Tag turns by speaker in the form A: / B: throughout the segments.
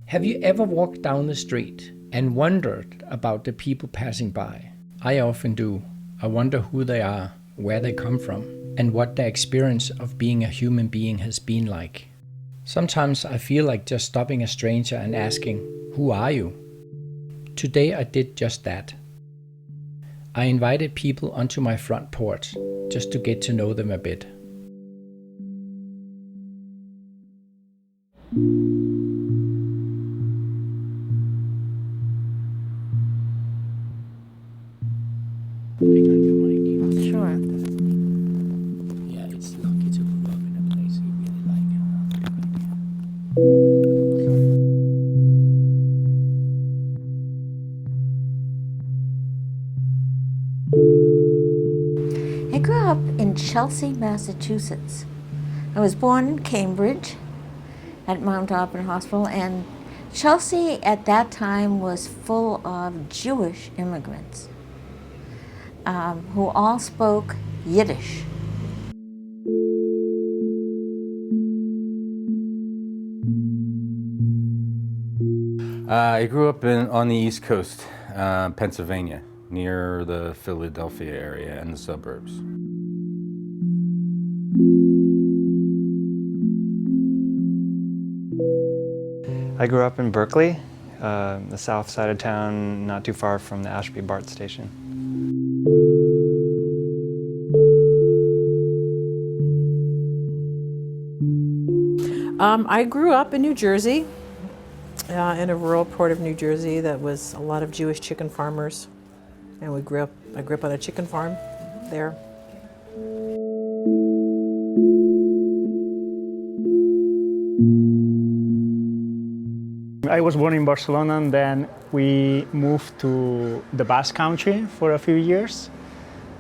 A: Have you ever walked down the street and wondered about the people passing by? I often do. I wonder who they are, where they come from, and what their experience of being a human being has been like. Sometimes I feel like just stopping a stranger and asking, "Who are you?" Today I did just that. I invited people onto my front porch just to get to know them a bit.
B: Sure.
A: Yeah, it's lucky to grow up in a place you really like.
B: I grew up in Chelsea, Massachusetts. I was born in Cambridge at Mount Auburn Hospital, and Chelsea at that time was full of Jewish immigrants who all spoke Yiddish.
C: I grew up on the East Coast, Pennsylvania, near the Philadelphia area and the suburbs.
D: I grew up in Berkeley, the south side of town, not too far from the Ashby-BART station.
E: I grew up in New Jersey, in a rural part of New Jersey that was a lot of Jewish chicken farmers, and I grew up on a chicken farm there.
F: I was born in Barcelona, and then we moved to the Basque Country for a few years,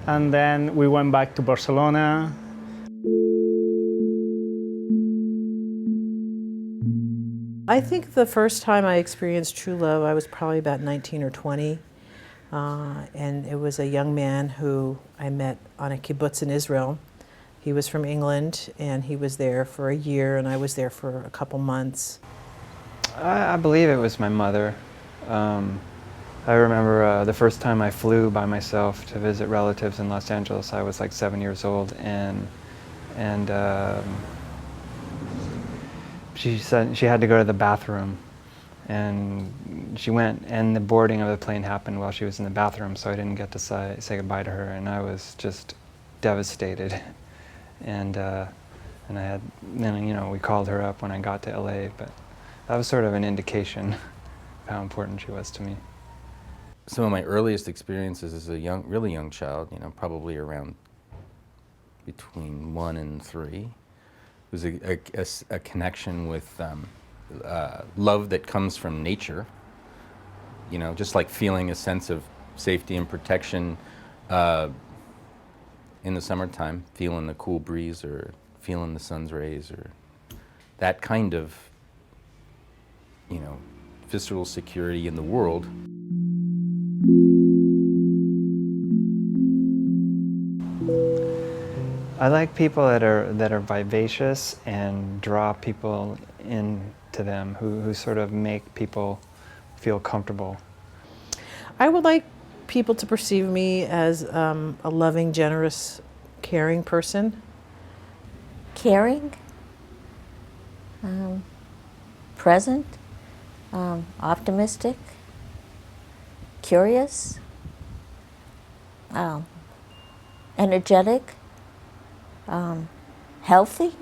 F: and then we went back to Barcelona.
E: I think the first time I experienced true love, I was probably about 19 or 20, and it was a young man who I met on a kibbutz in Israel. He was from England, and he was there for a year, and I was there for a couple months.
D: I believe it was my mother. I remember the first time I flew by myself to visit relatives in Los Angeles. I was like 7 years old, and she said she had to go to the bathroom, and she went, and the boarding of the plane happened while she was in the bathroom, so I didn't get to say goodbye to her, and I was just devastated. And I had, then, you know, we called her up when I got to LA, but that was sort of an indication of how important she was to me.
C: Some of my earliest experiences as a really young child, you know, probably around between 1 and 3, was a connection with love that comes from nature. You know, just like feeling a sense of safety and protection in the summertime, feeling the cool breeze or feeling the sun's rays, or that kind of, you know, visceral security in the world.
D: I like people that are vivacious and draw people into them, who sort of make people feel comfortable.
E: I would like people to perceive me as a loving, generous, caring person.
B: Caring, present, optimistic, curious, energetic, healthy.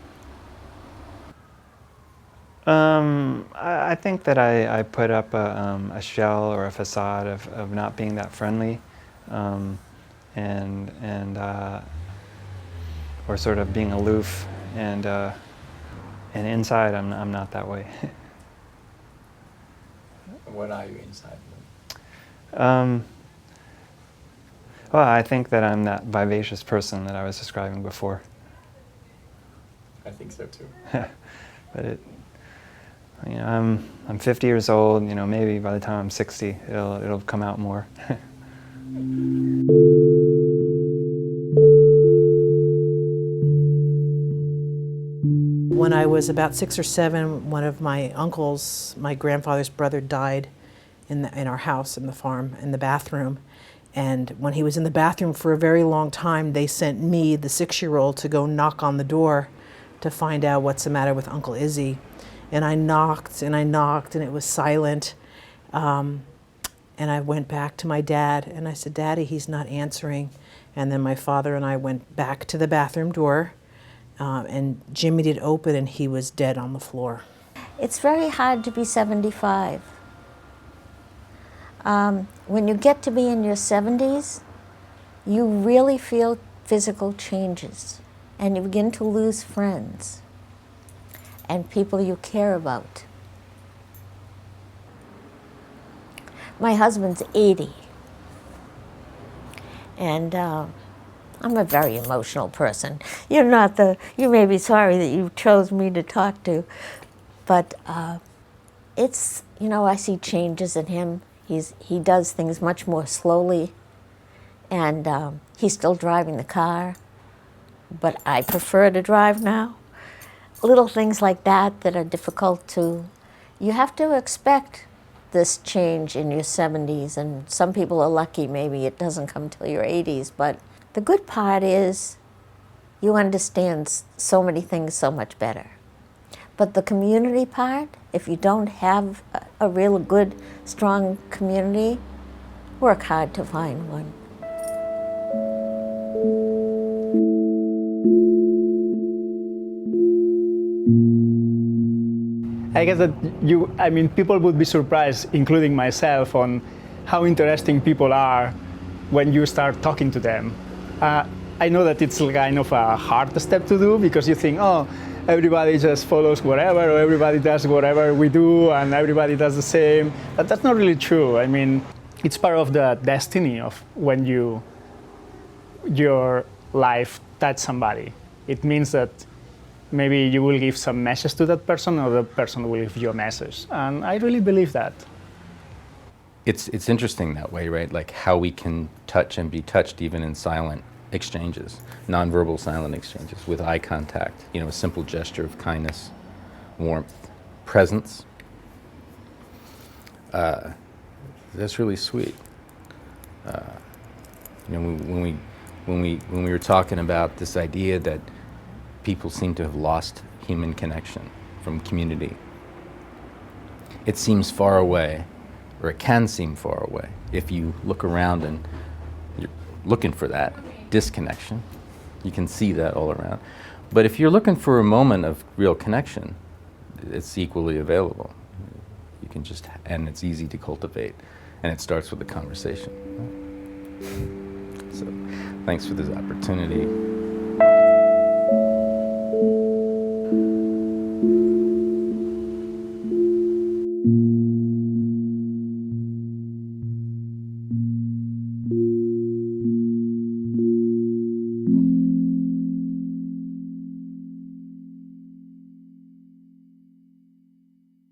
D: I think that I put up a shell or a facade of not being that friendly, or sort of being aloof, and inside I'm not that way.
A: What are you inside?
D: Well, I think that I'm that vivacious person that I was describing before.
A: I think so too.
D: But you know, I'm 50 years old. You know, maybe by the time I'm 60, it'll come out more.
E: When I was about 6 or 7, one of my uncles, my grandfather's brother, died in our house, in the farm, in the bathroom. And when he was in the bathroom for a very long time, they sent me, the 6-year-old, to go knock on the door to find out what's the matter with Uncle Izzy. And I knocked, and it was silent. And I went back to my dad, and I said, "Daddy, he's not answering." And then my father and I went back to the bathroom door, and Jimmy did open, and he was dead on the floor.
B: It's very hard to be 75. When you get to be in your 70s, you really feel physical changes, and you begin to lose friends and people you care about. My husband's 80, and I'm a very emotional person. You may be sorry that you chose me to talk to, but it's, I see changes in him. He does things much more slowly, and he's still driving the car, but I prefer to drive now. Little things like that are difficult to, you have to expect this change in your 70s, and some people are lucky, maybe it doesn't come till your 80s, but the good part is you understand so many things so much better. But the community part, if you don't have a real good, strong community, work hard to find one.
F: I guess that people would be surprised, including myself, on how interesting people are when you start talking to them. I know that it's kind of a hard step to do, because you think, oh, everybody just follows whatever, or everybody does whatever we do, and everybody does the same. But that's not really true. It's part of the destiny of when your life touch somebody. It means that maybe you will give some message to that person, or the person will give you a message. And I really believe that.
C: It's interesting that way, right? Like how we can touch and be touched even in silent exchanges, nonverbal silent exchanges with eye contact, a simple gesture of kindness, warmth, presence. That's really sweet. When we were talking about this idea that people seem to have lost human connection from community, it seems far away, or it can seem far away if you look around and you're looking for that disconnection. You can see that all around. But if you're looking for a moment of real connection, it's equally available. You can and it's easy to cultivate, and it starts with a conversation. So, thanks for this opportunity.